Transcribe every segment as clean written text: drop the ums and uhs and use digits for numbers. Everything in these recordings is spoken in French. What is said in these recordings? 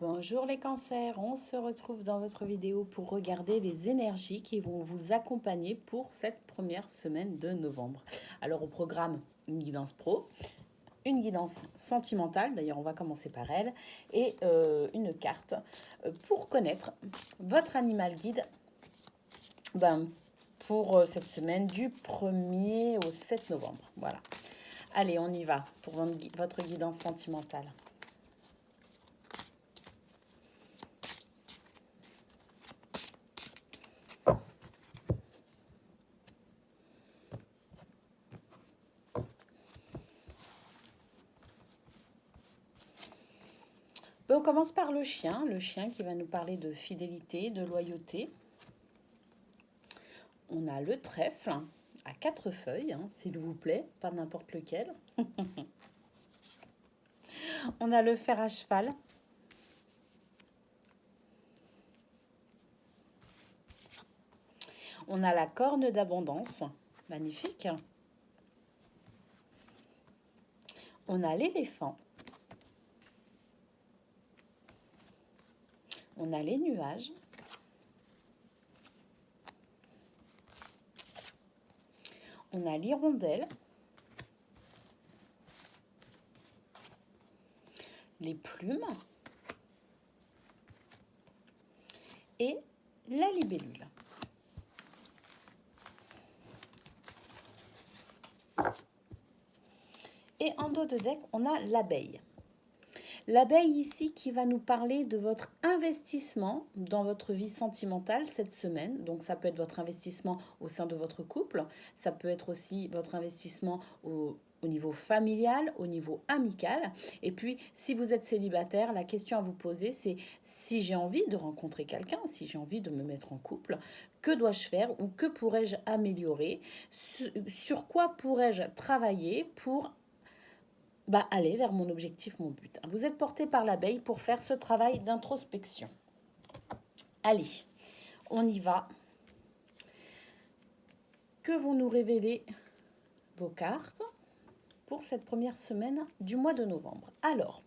Bonjour les cancers, on se retrouve dans votre vidéo pour regarder les énergies qui vont vous accompagner pour cette première semaine de novembre. Alors au programme, une guidance pro, une guidance sentimentale, d'ailleurs on va commencer par elle, et une carte pour connaître votre animal guide pour cette semaine du 1er au 7 novembre. Voilà. Allez, on y va pour votre guidance sentimentale. On commence par le chien qui va nous parler de fidélité, de loyauté. On a le trèfle à 4 feuilles, s'il vous plaît, pas n'importe lequel. On a le fer à cheval. On a la corne d'abondance, magnifique. On a l'éléphant. On a les nuages. On a l'hirondelle. Les plumes. Et la libellule. Et en dos de deck, on a l'abeille. L'abeille ici qui va nous parler de votre investissement dans votre vie sentimentale cette semaine. Donc ça peut être votre investissement au sein de votre couple, ça peut être aussi votre investissement au niveau familial, au niveau amical. Et puis, si vous êtes célibataire, la question à vous poser, c'est si j'ai envie de rencontrer quelqu'un, si j'ai envie de me mettre en couple, que dois-je faire ou que pourrais-je améliorer? Sur quoi pourrais-je travailler pour aller vers mon objectif, mon but. Vous êtes porté par l'abeille pour faire ce travail d'introspection. Allez, on y va. Que vont nous révéler vos cartes pour cette première semaine du mois de novembre? Alors,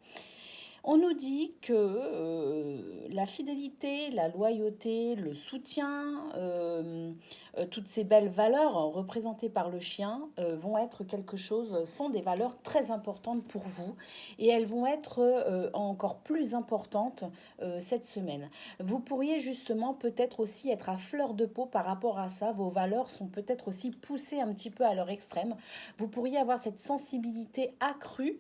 on nous dit que la fidélité, la loyauté, le soutien, toutes ces belles valeurs représentées par le chien vont être sont des valeurs très importantes pour vous et elles vont être encore plus importantes cette semaine. Vous pourriez justement peut-être aussi être à fleur de peau par rapport à ça. Vos valeurs sont peut-être aussi poussées un petit peu à leur extrême. Vous pourriez avoir cette sensibilité accrue.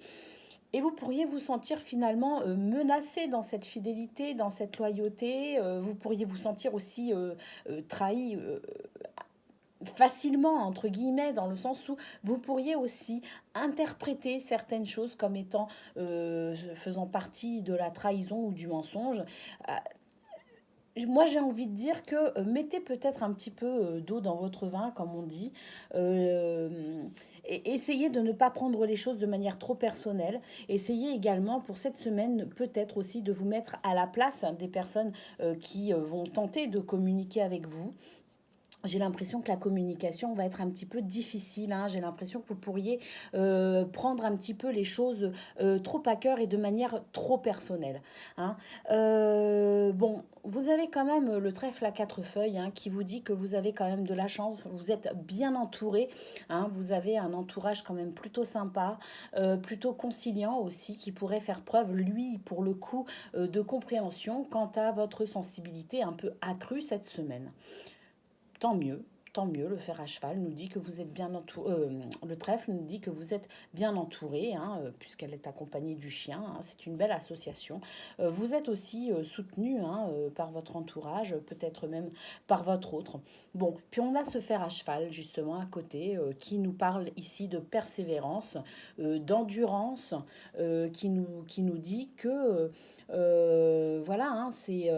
Et vous pourriez vous sentir finalement menacé dans cette fidélité, dans cette loyauté. Vous pourriez vous sentir aussi trahi facilement, entre guillemets, dans le sens où vous pourriez aussi interpréter certaines choses comme étant faisant partie de la trahison ou du mensonge. Moi, j'ai envie de dire que mettez peut-être un petit peu d'eau dans votre vin, comme on dit. Et essayez de ne pas prendre les choses de manière trop personnelle. Essayez également pour cette semaine peut-être aussi de vous mettre à la place des personnes qui vont tenter de communiquer avec vous. J'ai l'impression que la communication va être un petit peu difficile. J'ai l'impression que vous pourriez prendre un petit peu les choses trop à cœur et de manière trop personnelle. Bon, vous avez quand même le trèfle à 4 feuilles qui vous dit que vous avez quand même de la chance. Vous êtes bien entouré. Vous avez un entourage quand même plutôt sympa, plutôt conciliant aussi, qui pourrait faire preuve, lui, pour le coup, de compréhension quant à votre sensibilité un peu accrue cette semaine. Tant mieux, le fer à cheval nous dit que vous êtes bien entouré, le trèfle nous dit que vous êtes bien entouré, puisqu'elle est accompagnée du chien, c'est une belle association. Vous êtes aussi soutenu par votre entourage, peut-être même par votre autre. Bon, puis on a ce fer à cheval justement à côté qui nous parle ici de persévérance, d'endurance, qui nous dit que voilà, c'est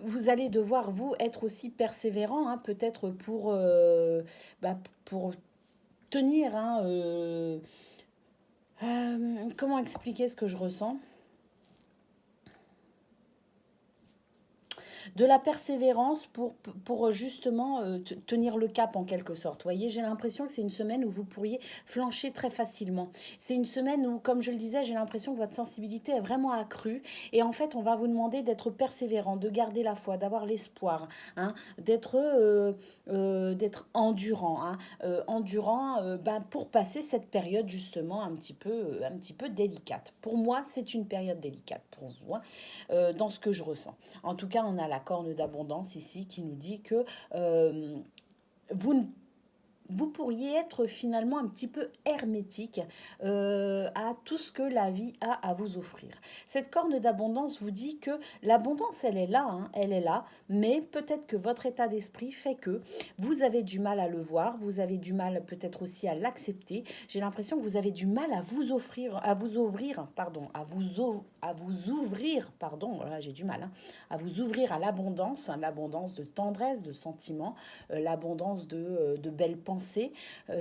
vous allez devoir, vous, être aussi persévérant, peut-être pour tenir. Comment expliquer ce que je ressens? de la persévérance pour justement tenir le cap en quelque sorte. Vous voyez, j'ai l'impression que c'est une semaine où vous pourriez flancher très facilement. C'est une semaine où, comme je le disais, j'ai l'impression que votre sensibilité est vraiment accrue. Et en fait, on va vous demander d'être persévérant, de garder la foi, d'avoir l'espoir, hein, d'être endurant, hein, endurant pour passer cette période justement un petit peu délicate. Pour moi, c'est une période délicate pour vous, hein, dans ce que je ressens. En tout cas, on a la corne d'abondance ici qui nous dit que vous ne vous pourriez être finalement un petit peu hermétique à tout ce que la vie a à vous offrir. Cette corne d'abondance vous dit que l'abondance, elle est là, hein, elle est là, mais peut-être que votre état d'esprit fait que vous avez du mal à le voir, vous avez du mal peut-être aussi à l'accepter. J'ai l'impression que vous avez du mal à vous offrir, à vous ouvrir, pardon, à vous ouvrir, pardon, là j'ai du mal, hein, à vous ouvrir à l'abondance, hein, l'abondance de tendresse, de sentiments, l'abondance de belles pensées.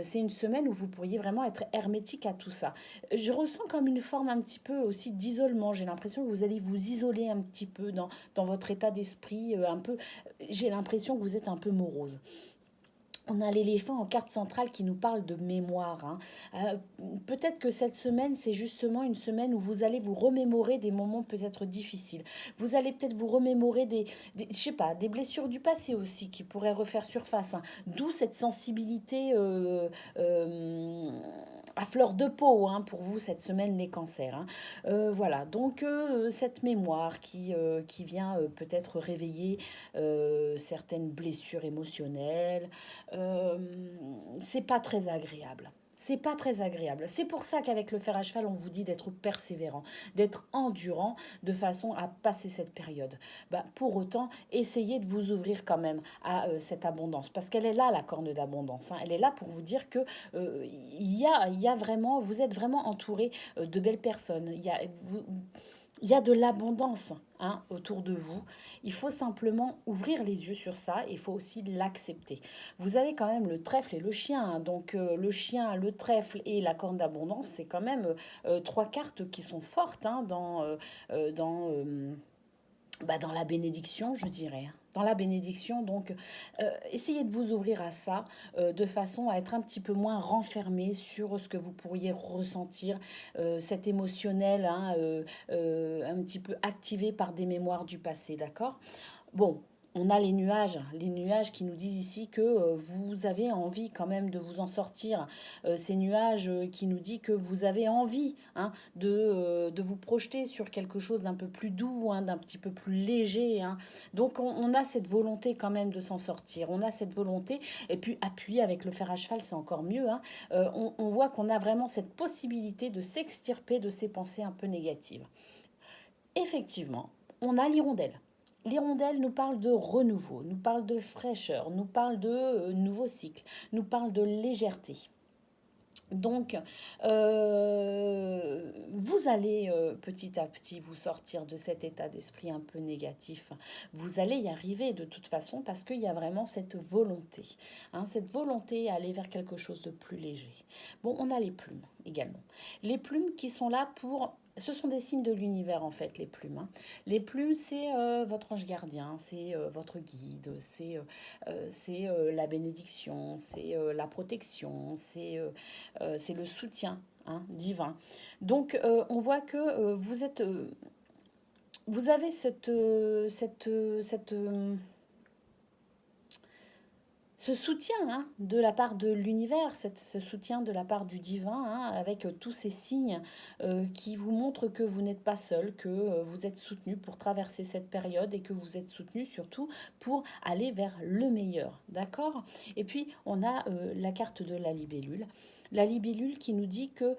C'est une semaine où vous pourriez vraiment être hermétique à tout ça. Je ressens comme une forme un petit peu aussi d'isolement. J'ai l'impression que vous allez vous isoler un petit peu dans votre état d'esprit. Un peu, j'ai l'impression que vous êtes un peu morose. On a l'éléphant en carte centrale qui nous parle de mémoire, hein. Peut-être que cette semaine, c'est justement une semaine où vous allez vous remémorer des moments peut-être difficiles. Vous allez peut-être vous remémorer je sais pas, des blessures du passé aussi qui pourraient refaire surface, hein. D'où cette sensibilité à fleur de peau, hein, pour vous cette semaine les cancers, hein. Voilà, donc cette mémoire qui vient peut-être réveiller certaines blessures émotionnelles, euh, c'est pas très agréable. C'est pas très agréable. C'est pour ça qu'avec le fer à cheval, on vous dit d'être persévérant, d'être endurant de façon à passer cette période. Bah, pour autant, essayez de vous ouvrir quand même à cette abondance, parce qu'elle est là, la corne d'abondance, hein. Elle est là pour vous dire que il y a vraiment, vous êtes vraiment entouré de belles personnes. Il y a de l'abondance, hein, autour de vous. Il faut simplement ouvrir les yeux sur ça et il faut aussi l'accepter. Vous avez quand même le trèfle et le chien, hein. Donc le chien, le trèfle et la corne d'abondance, c'est quand même trois cartes qui sont fortes, hein, dans la bénédiction, je dirais, hein. Dans la bénédiction, donc essayez de vous ouvrir à ça de façon à être un petit peu moins renfermé sur ce que vous pourriez ressentir, cet émotionnel, hein, un petit peu activé par des mémoires du passé, d'accord? Bon, on a les nuages qui nous disent ici que vous avez envie quand même de vous en sortir. Ces nuages qui nous disent que vous avez envie, hein, de vous projeter sur quelque chose d'un peu plus doux, hein, d'un petit peu plus léger, hein. Donc on a cette volonté quand même de s'en sortir. On a cette volonté, et puis appuyé avec le fer à cheval, c'est encore mieux, hein. On voit qu'on a vraiment cette possibilité de s'extirper de ces pensées un peu négatives. Effectivement, on a l'hirondelle. L'hirondelle nous parle de renouveau, nous parle de fraîcheur, nous parle de nouveau cycle, nous parle de légèreté. Donc, vous allez petit à petit vous sortir de cet état d'esprit un peu négatif. Vous allez y arriver de toute façon parce qu'il y a vraiment cette volonté, hein, cette volonté à aller vers quelque chose de plus léger. Bon, on a les plumes également. Les plumes qui sont là pour... Ce sont des signes de l'univers en fait, les plumes, hein. Les plumes, c'est votre ange gardien, c'est votre guide, c'est la bénédiction, c'est la protection, c'est le soutien, hein, divin. Donc, on voit que vous avez ce soutien, hein, de la part de l'univers, ce soutien de la part du divin, hein, avec tous ces signes qui vous montrent que vous n'êtes pas seul, que vous êtes soutenu pour traverser cette période et que vous êtes soutenu surtout pour aller vers le meilleur. D'accord? Et puis, on a la carte de la libellule. La libellule qui nous dit que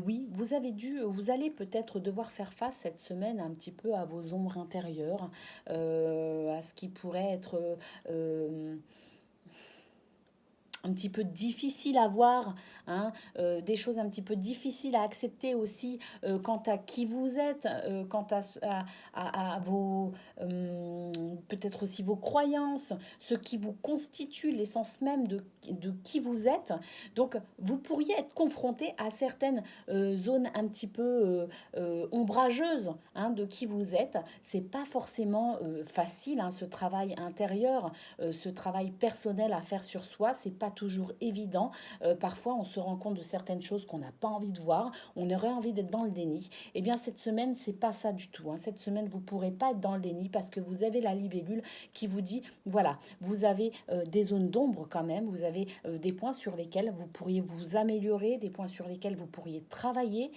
oui, vous allez peut-être devoir faire face cette semaine un petit peu à vos ombres intérieures, à ce qui pourrait être un petit peu difficiles à voir, hein, des choses un petit peu difficiles à accepter aussi quant à qui vous êtes, quant à vos, peut-être aussi vos croyances, ce qui vous constitue l'essence même de qui vous êtes. Donc, vous pourriez être confronté à certaines zones un petit peu ombrageuses, hein, de qui vous êtes. C'est pas forcément facile, hein, ce travail intérieur, ce travail personnel à faire sur soi, c'est pas toujours évident. Parfois, on se rend compte de certaines choses qu'on n'a pas envie de voir, on aurait envie d'être dans le déni. Eh bien, cette semaine, c'est pas ça du tout, hein. Cette semaine, vous pourrez pas être dans le déni parce que vous avez la libellule qui vous dit, voilà, vous avez des zones d'ombre quand même, vous avez des points sur lesquels vous pourriez vous améliorer, des points sur lesquels vous pourriez travailler.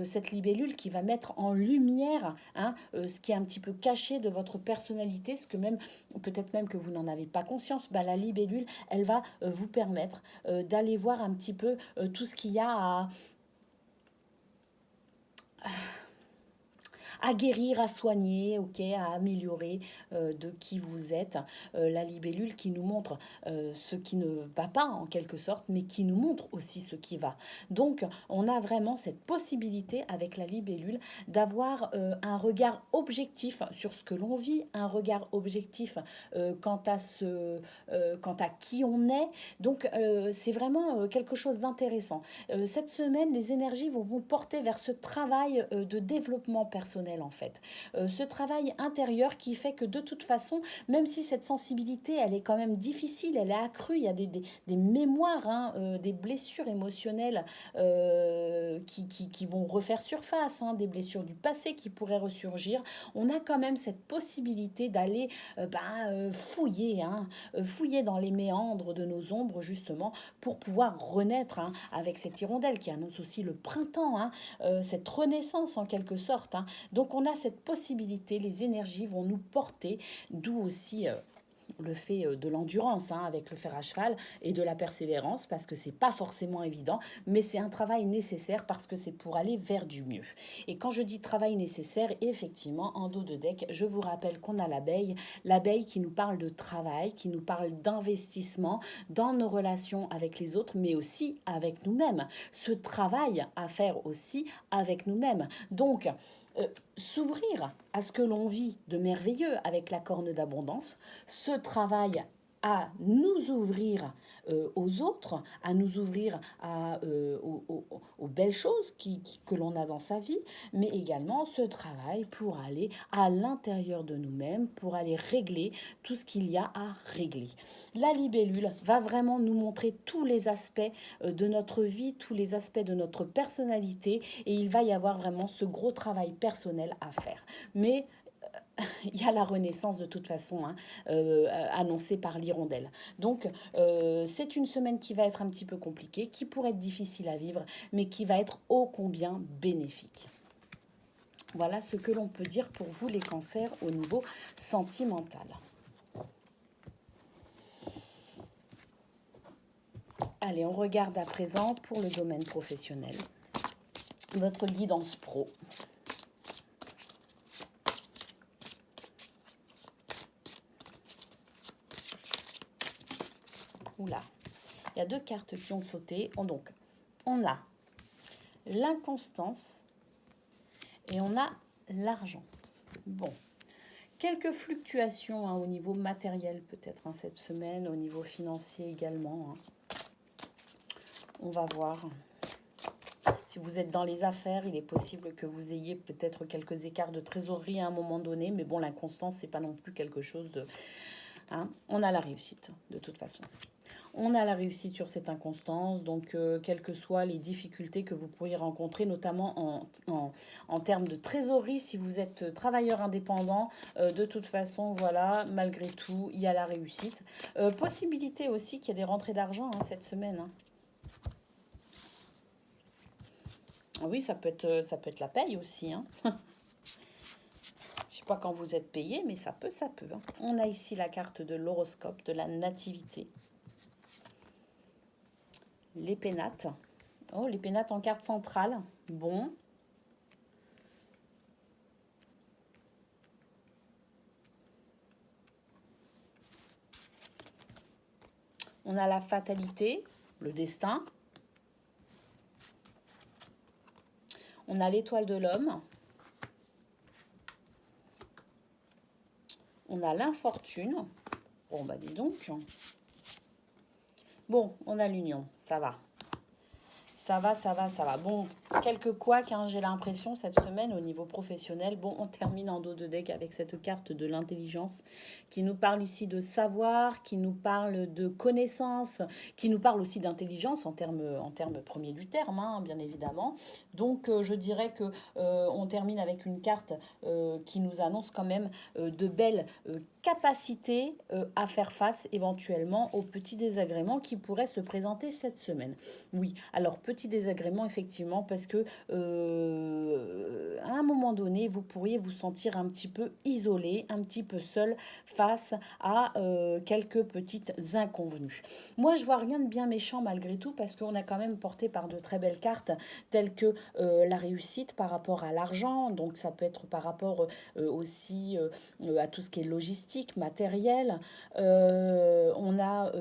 Cette libellule qui va mettre en lumière, hein, ce qui est un petit peu caché de votre personnalité, ce que même, peut-être même que vous n'en avez pas conscience, bah, la libellule, elle va vous permettre d'aller voir un petit peu tout ce qu'il y a à guérir, à soigner, ok, à améliorer de qui vous êtes. La libellule qui nous montre ce qui ne va pas en quelque sorte, mais qui nous montre aussi ce qui va. Donc, on a vraiment cette possibilité avec la libellule d'avoir un regard objectif sur ce que l'on vit, un regard objectif quant à qui on est. Donc, c'est vraiment quelque chose d'intéressant. Cette semaine, les énergies vont porter vers ce travail de développement personnel en fait. Ce travail intérieur qui fait que de toute façon, même si cette sensibilité, elle est quand même difficile, elle est accrue, il y a des mémoires, hein, des blessures émotionnelles qui vont refaire surface, hein, des blessures du passé qui pourraient ressurgir. On a quand même cette possibilité d'aller fouiller, hein, fouiller dans les méandres de nos ombres justement pour pouvoir renaître, hein, avec cette hirondelle qui annonce aussi le printemps, hein, cette renaissance en quelque sorte, hein. Donc on a cette possibilité, les énergies vont nous porter, d'où aussi le fait de l'endurance, hein, avec le fer à cheval et de la persévérance parce que c'est pas forcément évident, mais c'est un travail nécessaire parce que c'est pour aller vers du mieux. Et quand je dis travail nécessaire, effectivement, en dos de deck, je vous rappelle qu'on a l'abeille qui nous parle de travail, qui nous parle d'investissement dans nos relations avec les autres, mais aussi avec nous-mêmes. Ce travail à faire aussi avec nous-mêmes. Donc, s'ouvrir à ce que l'on vit de merveilleux avec la corne d'abondance, ce travail à nous ouvrir aux autres, à nous ouvrir aux belles choses que l'on a dans sa vie, mais également ce travail pour aller à l'intérieur de nous-mêmes, pour aller régler tout ce qu'il y a à régler. La libellule va vraiment nous montrer tous les aspects de notre vie, tous les aspects de notre personnalité, et il va y avoir vraiment ce gros travail personnel à faire. Mais il y a la renaissance de toute façon, hein, annoncée par l'hirondelle. Donc c'est une semaine qui va être un petit peu compliquée, qui pourrait être difficile à vivre, mais qui va être ô combien bénéfique. Voilà ce que l'on peut dire pour vous les cancers au niveau sentimental. Allez, on regarde à présent pour le domaine professionnel. Votre guidance pro. Oula, il y a deux cartes qui ont sauté. Donc, on a l'inconstance et on a l'argent. Bon, quelques fluctuations, hein, au niveau matériel peut-être, hein, cette semaine, au niveau financier également, hein. On va voir. Si vous êtes dans les affaires, il est possible que vous ayez peut-être quelques écarts de trésorerie à un moment donné, mais bon, l'inconstance, c'est pas non plus quelque chose de... Hein, on a la réussite, de toute façon. On a la réussite sur cette inconstance, donc quelles que soient les difficultés que vous pourriez rencontrer, notamment en termes de trésorerie, si vous êtes travailleur indépendant, de toute façon, voilà, malgré tout, il y a la réussite. Possibilité aussi qu'il y ait des rentrées d'argent, hein, cette semaine, hein. Oui, ça peut être la paye aussi, hein. Je sais pas quand vous êtes payé, mais ça peut, hein. On a ici la carte de l'horoscope, de la nativité. Les pénates. Oh, les pénates en carte centrale. Bon. On a la fatalité, le destin. On a l'étoile de l'homme. On a l'infortune. Bon, bah dis donc. Bon, on a l'union, ça va. Ça va, ça va, ça va. Bon, quelques couacs, hein, j'ai l'impression, cette semaine au niveau professionnel. Bon, on termine en dos de deck avec cette carte de l'intelligence qui nous parle ici de savoir, qui nous parle de connaissance, qui nous parle aussi d'intelligence en termes premiers du terme, hein, bien évidemment. Donc, je dirais que on termine avec une carte qui nous annonce quand même de belles capacités à faire face éventuellement aux petits désagréments qui pourraient se présenter cette semaine. Oui, alors petit désagrément effectivement parce que à un moment donné, vous pourriez vous sentir un petit peu isolé, un petit peu seul face à quelques petites inconvenues. Moi, je vois rien de bien méchant malgré tout parce qu'on a quand même porté par de très belles cartes telles que la réussite par rapport à l'argent, donc ça peut être par rapport aussi à tout ce qui est logistique, matériel. On a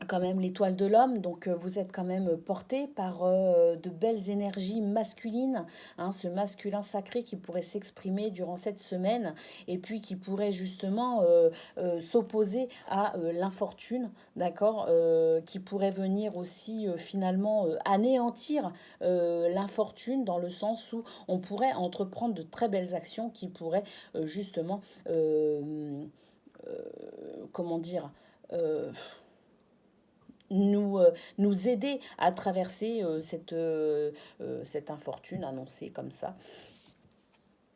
quand même l'étoile de l'homme, donc vous êtes quand même porté par de belles énergies masculines, hein, ce masculin sacré qui pourrait s'exprimer durant cette semaine et puis qui pourrait justement s'opposer à l'infortune, d'accord, qui pourrait venir aussi finalement anéantir l'infortune dans le sens où on pourrait entreprendre de très belles actions qui pourraient justement, comment dire, euh, nous aider à traverser cette infortune annoncée comme ça.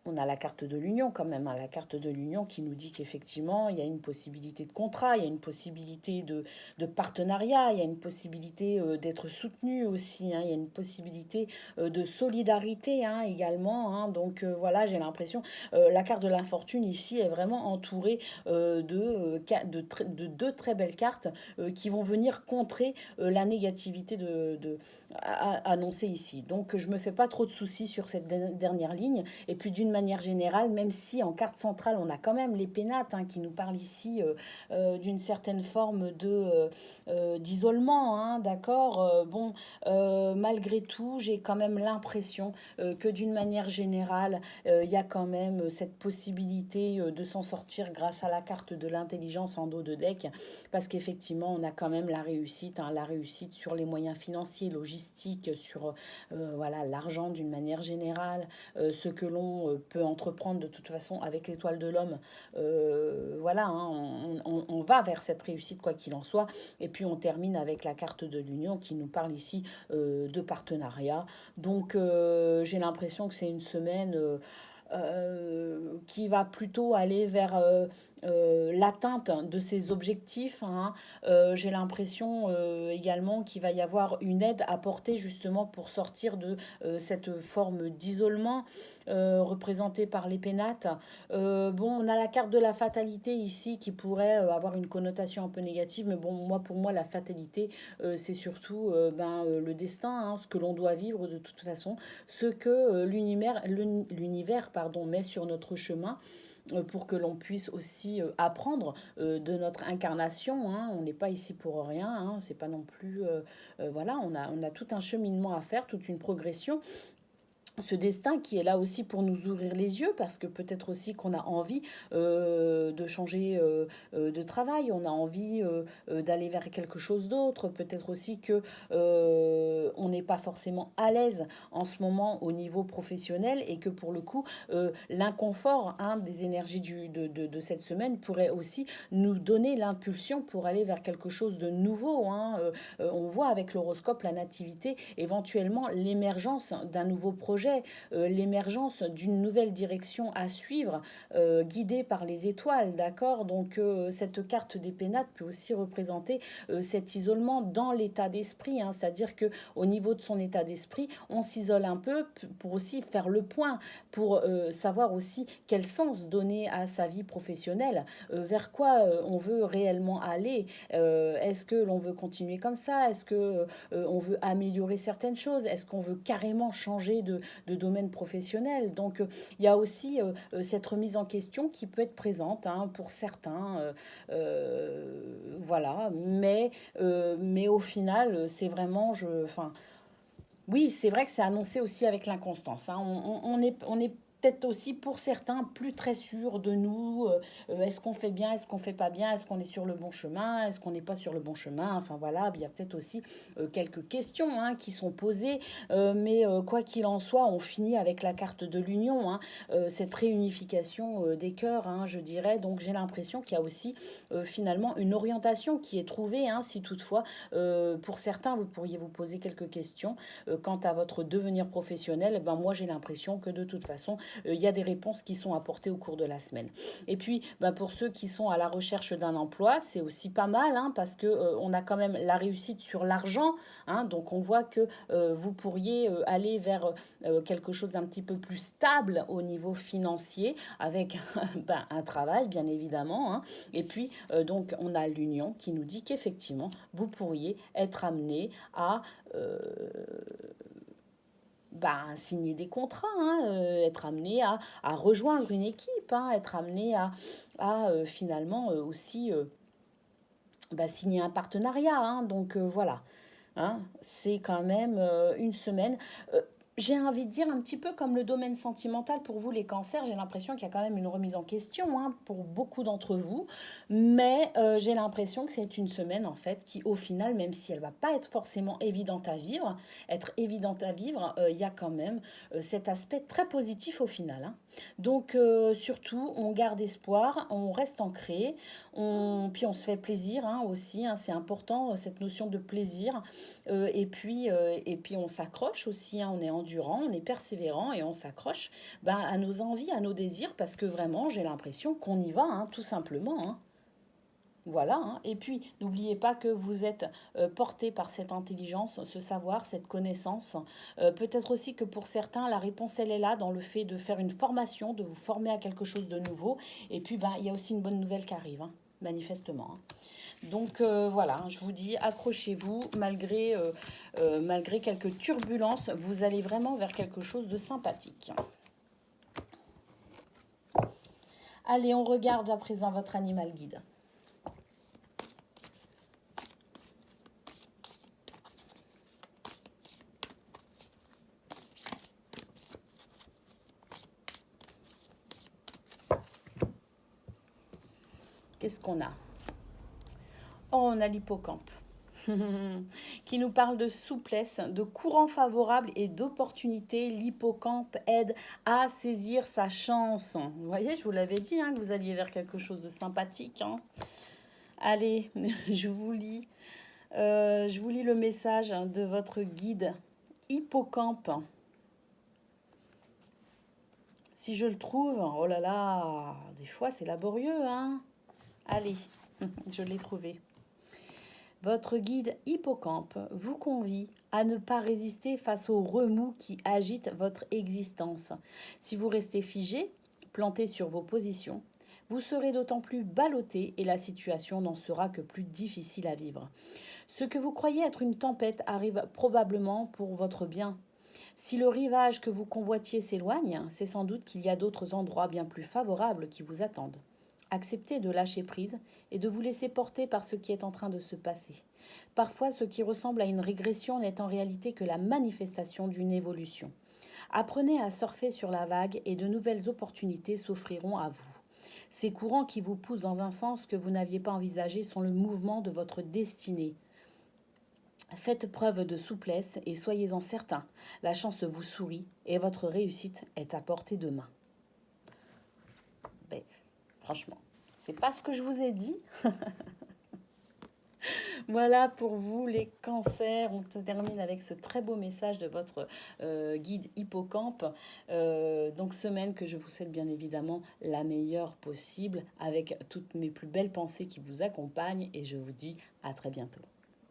On a la carte de l'union quand même, hein, la carte de l'union qui nous dit qu'effectivement, il y a une possibilité de contrat, il y a une possibilité de partenariat, il y a une possibilité d'être soutenu aussi, hein, il y a une possibilité de solidarité hein, également. Hein, donc voilà, j'ai l'impression, la carte de l'infortune ici est vraiment entourée de deux très belles cartes qui vont venir contrer la négativité annoncée ici. Donc je me fais pas trop de soucis sur cette dernière ligne. Et puis d'une manière générale, même si en carte centrale, on a quand même les pénates hein, qui nous parlent ici d'une certaine forme d'isolement, hein, d'accord. Bon, malgré tout, j'ai quand même l'impression que d'une manière générale, il y a quand même cette possibilité de s'en sortir grâce à la carte de l'intelligence en dos de deck, parce qu'effectivement, on a quand même hein, la réussite sur les moyens financiers, logistiques, sur voilà l'argent d'une manière générale, ce que l'on peut entreprendre de toute façon avec l'étoile de l'homme. Voilà, hein, on va vers cette réussite quoi qu'il en soit. Et puis on termine avec la carte de l'union qui nous parle ici de partenariat. Donc j'ai l'impression que c'est une semaine qui va plutôt aller vers l'atteinte de ses objectifs. Hein. J'ai l'impression également qu'il va y avoir une aide apportée justement pour sortir de cette forme d'isolement représentée par les pénates. Bon, on a la carte de la fatalité ici qui pourrait avoir une connotation un peu négative, mais bon, pour moi, la fatalité, c'est surtout le destin, hein, ce que l'on doit vivre de toute façon, ce que l'univers met sur notre chemin pour que l'on puisse aussi apprendre de notre incarnation. Hein. On n'est pas ici pour rien, hein. C'est pas non plus... voilà, on a tout un cheminement à faire, toute une progression. Ce destin qui est là aussi pour nous ouvrir les yeux, parce que peut-être aussi qu'on a envie de changer de travail, on a envie d'aller vers quelque chose d'autre, peut-être aussi que on n'est pas forcément à l'aise en ce moment au niveau professionnel et que pour le coup l'inconfort hein, des énergies de cette semaine pourrait aussi nous donner l'impulsion pour aller vers quelque chose de nouveau. Hein. On voit avec l'horoscope la nativité, éventuellement l'émergence d'un nouveau projet, l'émergence d'une nouvelle direction à suivre, guidée par les étoiles, d'accord. Donc cette carte des pénates peut aussi représenter cet isolement dans l'état d'esprit, hein, c'est-à-dire que au niveau de son état d'esprit, on s'isole un peu pour aussi faire le point, pour savoir aussi quel sens donner à sa vie professionnelle, vers quoi on veut réellement aller. Est-ce que l'on veut continuer comme ça? Est-ce que on veut améliorer certaines choses? Est-ce qu'on veut carrément changer de domaine professionnel. Donc, il y a aussi cette remise en question qui peut être présente hein, pour certains. Voilà, mais au final, c'est vraiment, enfin, oui, c'est vrai que c'est annoncé aussi avec l'inconstance, hein. On est peut-être aussi pour certains plus très sûrs de nous. Est-ce qu'on fait bien, est-ce qu'on fait pas bien, est-ce qu'on est sur le bon chemin, est-ce qu'on n'est pas sur le bon chemin. Enfin voilà, il y a peut-être aussi quelques questions hein, qui sont posées. Mais quoi qu'il en soit, on finit avec la carte de l'union, hein, cette réunification des cœurs, hein, je dirais. Donc j'ai l'impression qu'il y a aussi finalement une orientation qui est trouvée, hein, si toutefois, pour certains, vous pourriez vous poser quelques questions quant à votre devenir professionnel. Eh ben, moi, j'ai l'impression que de toute façon, il y a des réponses qui sont apportées au cours de la semaine. Et puis, ben, pour ceux qui sont à la recherche d'un emploi, c'est aussi pas mal, hein, parce que on a quand même la réussite sur l'argent, hein, donc on voit que vous pourriez aller vers quelque chose d'un petit peu plus stable au niveau financier, avec ben, un travail, bien évidemment, hein. Et puis, donc, on a l'union qui nous dit qu'effectivement, vous pourriez être amené à signer des contrats, hein, être amené à rejoindre une équipe, hein, être amené à finalement aussi signer un partenariat. Hein, donc voilà, hein, c'est quand même une semaine. J'ai envie de dire un petit peu comme le domaine sentimental pour vous les cancers, j'ai l'impression qu'il y a quand même une remise en question hein, pour beaucoup d'entre vous, mais j'ai l'impression que c'est une semaine en fait qui au final, même si elle va pas être forcément évidente à vivre, il y a quand même cet aspect très positif au final. Hein. Donc surtout, on garde espoir, on reste ancré, puis on se fait plaisir hein, aussi, hein, c'est important cette notion de plaisir. Et puis on s'accroche aussi, hein, on est endurant, on est persévérant et on s'accroche à nos envies, à nos désirs, parce que vraiment, j'ai l'impression qu'on y va, hein, tout simplement. Hein. Voilà. Hein. Et puis, n'oubliez pas que vous êtes porté par cette intelligence, ce savoir, cette connaissance. Peut-être aussi que pour certains, la réponse, elle est là dans le fait de faire une formation, de vous former à quelque chose de nouveau. Et puis, il y a aussi une bonne nouvelle qui arrive, hein, manifestement. Hein. Donc voilà, je vous dis, accrochez-vous, malgré quelques turbulences, vous allez vraiment vers quelque chose de sympathique. Allez, on regarde à présent votre animal guide. Qu'est-ce qu'on a? Oh, on a l'hippocampe. Qui nous parle de souplesse, de courant favorable et d'opportunité. L'hippocampe aide à saisir sa chance. Vous voyez, je vous l'avais dit hein, que vous alliez vers quelque chose de sympathique. Hein. Allez, je vous lis le message de votre guide hippocampe. Si je le trouve, oh là là, des fois c'est laborieux. Hein. Allez, je l'ai trouvé. Votre guide hippocampe vous convie à ne pas résister face aux remous qui agitent votre existence. Si vous restez figé, planté sur vos positions, vous serez d'autant plus ballotté et la situation n'en sera que plus difficile à vivre. Ce que vous croyez être une tempête arrive probablement pour votre bien. Si le rivage que vous convoitiez s'éloigne, c'est sans doute qu'il y a d'autres endroits bien plus favorables qui vous attendent. Acceptez de lâcher prise et de vous laisser porter par ce qui est en train de se passer. Parfois, ce qui ressemble à une régression n'est en réalité que la manifestation d'une évolution. Apprenez à surfer sur la vague et de nouvelles opportunités s'offriront à vous. Ces courants qui vous poussent dans un sens que vous n'aviez pas envisagé sont le mouvement de votre destinée. Faites preuve de souplesse et soyez-en certains. La chance vous sourit et votre réussite est à portée de main. Franchement, c'est pas ce que je vous ai dit. Voilà pour vous les cancers. On termine avec ce très beau message de votre guide hippocampe. Donc semaine que je vous souhaite bien évidemment la meilleure possible avec toutes mes plus belles pensées qui vous accompagnent et je vous dis à très bientôt.